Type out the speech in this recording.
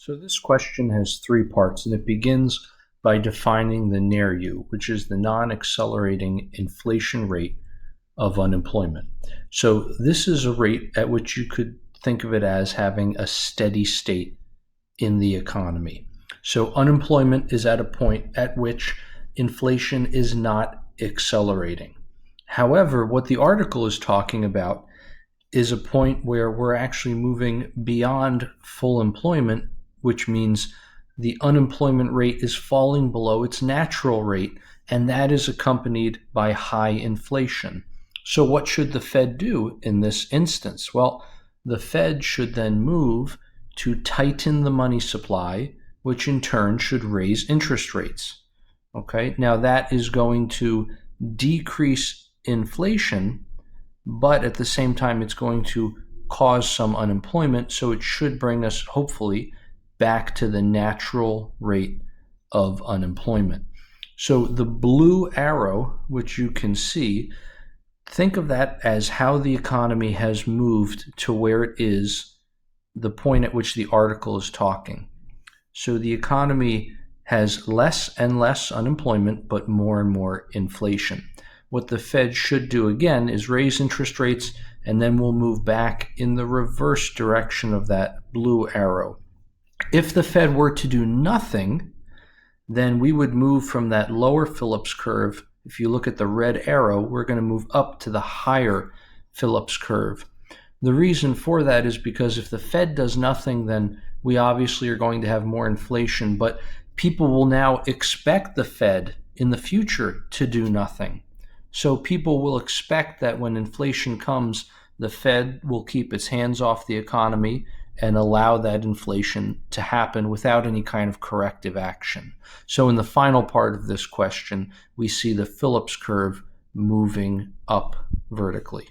So this question has three parts, and it begins by defining the NAIRU, which is the non-accelerating inflation rate of unemployment. So this is a rate at which you could think of it as having a steady state in the economy. So unemployment is at a point at which inflation is not accelerating. However, what the article is talking about is a point where we're actually moving beyond full employment, which means the unemployment rate is falling below its natural rate, and that is accompanied by high inflation. So what should the Fed do in this instance? Well, the Fed should then move to tighten the money supply, which in turn should raise interest rates. Okay, now that is going to decrease inflation, but at the same time, it's going to cause some unemployment, so it should bring us, hopefully, back to the natural rate of unemployment. So the blue arrow, which you can see, think of that as how the economy has moved to where it is, the point at which the article is talking. So the economy has less and less unemployment, but more and more inflation. What the Fed should do again is raise interest rates, and then we'll move back in the reverse direction of that blue arrow. If the Fed were to do nothing, then we would move from that lower Phillips curve. If you look at the red arrow, we're going to move up to the higher Phillips curve. The reason for that is because if the Fed does nothing, then we obviously are going to have more inflation, but people will now expect the Fed in the future to do nothing. So people will expect that when inflation comes, the Fed will keep its hands off the economy and allow that inflation to happen without any kind of corrective action. So in the final part of this question, we see the Phillips curve moving up vertically.